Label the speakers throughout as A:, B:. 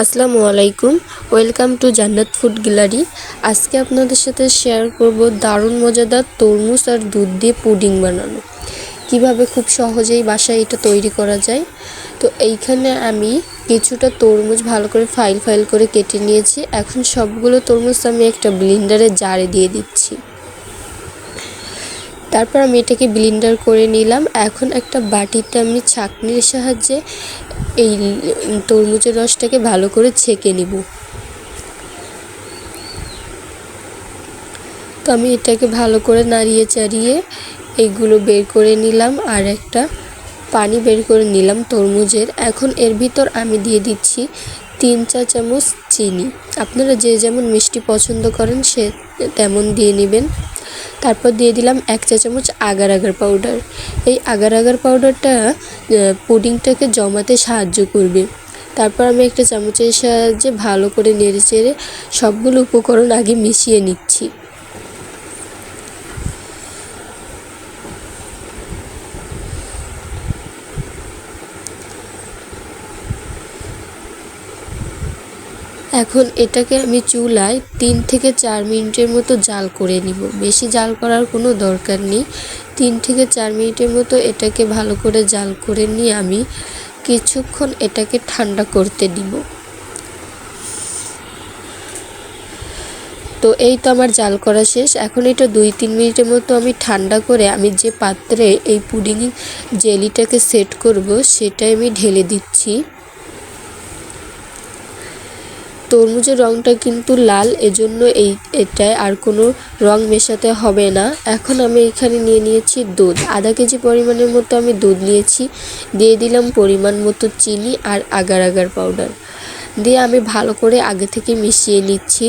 A: আসসালামু আলাইকুম। Welcome to জান্নাত ফুড গ্যালারি। আজকে আপনাদের সাথে শেয়ার করব দারুণ মজাদার তরমুজ আর দুধ দিয়ে পুডিং বানানো, কিভাবে খুব সহজেই বাসায় এটা তৈরি করা যায়। তো এইখানে আমি কিছুটা তরমুজ ভালো করে ফাইল করে কেটে নিয়েছি। এখন সবগুলো তরমুজ আমি একটা ব্লেন্ডারের জারে দিয়ে দিচ্ছি। তারপর আমি এটাকে ব্লেন্ডার করে নিলাম। এখন একটা বাটিতে আমি ছাঁকনির সাহায্যে এই তরমুজের রসটাকে ভালো করে ছেঁকে নিব। তো আমি এটাকে ভালো করে নাড়িয়ে চাড়িয়ে এইগুলো বের করে নিলাম, আর একটা পানি বের করে নিলাম তরমুজের। এখন এর ভিতর আমি দিয়ে দিচ্ছি 3 চা চামচ চিনি। আপনারা যে যেমন মিষ্টি পছন্দ করেন সে তেমন দিয়ে নেবেন। তারপর দিয়ে দিলাম 1 চা চামচ আগার আগার পাউডার। এই আগার আগার পাউডারটা পুডিংটাকে জমাতে সাহায্য করবে। তারপর আমি একটা চামচের সাহায্যে ভালো করে নেড়ে চেড়ে সবগুলো উপকরণ আগে মিশিয়ে নিচ্ছি। এখন এটাকে আমি চুলায় 3 থেকে 4 মিনিটের মতো জাল করে নিব। বেশি জাল করার কোনো দরকার নেই। 3 থেকে 4 মিনিটের মতো এটাকে ভালো করে জাল করে নিয়ে আমি কিছুক্ষণ এটাকে ঠান্ডা করতে দিব। তো এই তো আমার জাল করা শেষ। এখন এটা 2-3 মিনিটের মতো আমি ঠান্ডা করে আমি যে পাত্রে এই পুডিং জেলিটাকে সেট করব সেটাই আমি ঢেলে দিচ্ছি। তরমুজের রঙটা কিন্তু লাল, এজন্য এটায় আর কোনো রং মেশাতে হবে না। এখন আমি এখানে নিয়ে নিয়েছি দুধ। আধা কেজি পরিমাণের মতো আমি দুধ নিয়েছি। দিয়ে দিলাম পরিমাণ মতো চিনি আর আগার আগার পাউডার দিয়ে আমি ভালো করে আগে থেকে মিশিয়ে নিচ্ছি।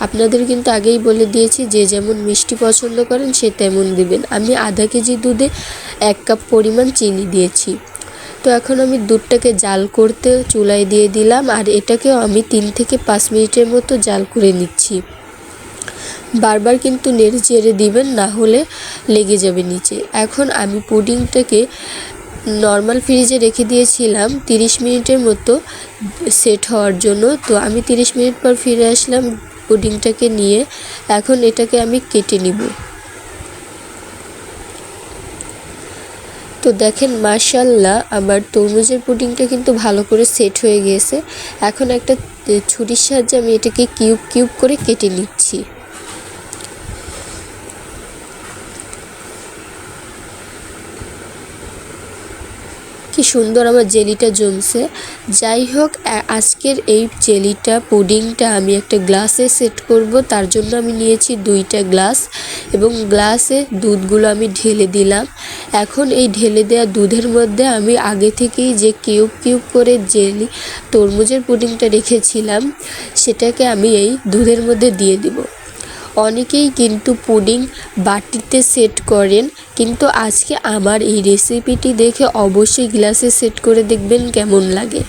A: আপনাদের কিন্তু আগেই বলে দিয়েছি যে যেমন মিষ্টি পছন্দ করেন সে তেমন দিবেন। আমি আধা কেজি দুধে 1 কাপ পরিমাণ চিনি দিয়েছি। তো এখন আমি দুধটাকে জাল করতে চুলায় দিয়ে দিলাম, আর এটাকেও আমি 3 থেকে 5 মিনিটের মতো জাল করে নিচ্ছি। বারবার কিন্তু নেড়ে চেড়ে দিবেন, না হলে লেগে যাবে নিচে। এখন আমি পুডিংটাকে নর্মাল ফ্রিজে রেখে দিয়েছিলাম 30 মিনিটের মতো সেট হওয়ার জন্য। তো আমি 30 মিনিট পর ফিরে আসলাম পুডিংটাকে নিয়ে। এখন এটাকে আমি কেটে নিব। তো দেখেন মাশাআল্লাহ আমার তরমুজের পুডিংটা কিন্তু ভালো করে সেট হয়ে গিয়েছে। এখন একটা ছুরির সাহায্যে আমি এটাকে কিউব কিউব করে কেটে নিচ্ছি। কি সুন্দর আমার জেলিটা জমছে। যাই হোক, আজকের এই জেলিটা পুডিংটা আমি একটা গ্লাসে সেট করব। তার জন্য আমি নিয়েছি 2টা গ্লাস এবং গ্লাসে দুধগুলো আমি ঢেলে দিলাম। এখন এই ঢেলে দেওয়া দুধের মধ্যে আমি আগে থেকেই যে কিউব কিউব করে জেলি তরমুজের পুডিংটা রেখেছিলাম সেটাকে আমি এই দুধের মধ্যে দিয়ে দিব। অনেকেই কিন্তু পুডিং বাটিতে সেট করেন, কিন্তু আজকে আমার এই রেসিপিটি দেখে অবশ্যই গ্লাসে সেট করে দেখবেন কেমন লাগে।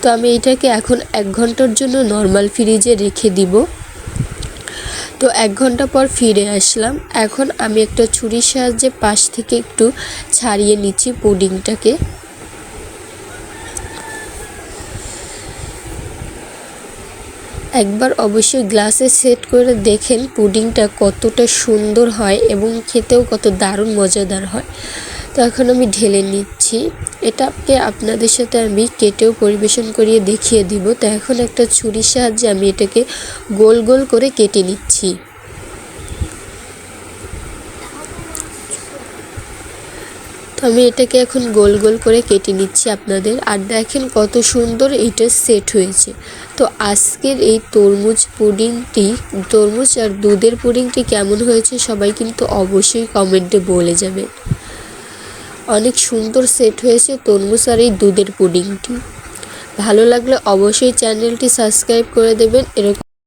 A: তো আমি এটাকে এখন 1 ঘন্টার জন্য নর্মাল ফ্রিজে রেখে দিব। তো 1 ঘন্টা পর ফিরে আসলাম। এখন আমি একটা ছুরির সাহায্যে পাশ থেকে একটু ছাড়িয়ে নিচ্ছি পুডিংটাকে। একবার অবশ্যই গ্লাসে সেট করে দেখেন পুডিংটা কতটা সুন্দর হয় এবং খেতেও কত দারুণ মজাদার হয়। তো এখন আমি ঢেলে নিচ্ছি। এটাকে আপনাদের সাথে আমি কেটেও পরিবেশন করিয়ে দেখিয়ে দিব। তো এখন একটা ছুরির সাহায্যে আমি এটাকে গোল গোল করে কেটে নিচ্ছি। আমি এটাকে এখন গোল গোল করে কেটে নিচ্ছি আপনাদের। আর দেখেন কত সুন্দর এইটা সেট হয়েছে। তো আজকের এই তরমুজ আর দুধের পুডিংটি কেমন হয়েছে সবাই কিন্তু অবশ্যই কমেন্টে বলে যাবেন। অনেক সুন্দর সেট হয়েছে তরমুজ আর এই দুধের পুডিংটি। ভালো লাগলে অবশ্যই চ্যানেলটি সাবস্ক্রাইব করে দেবেন। এরকম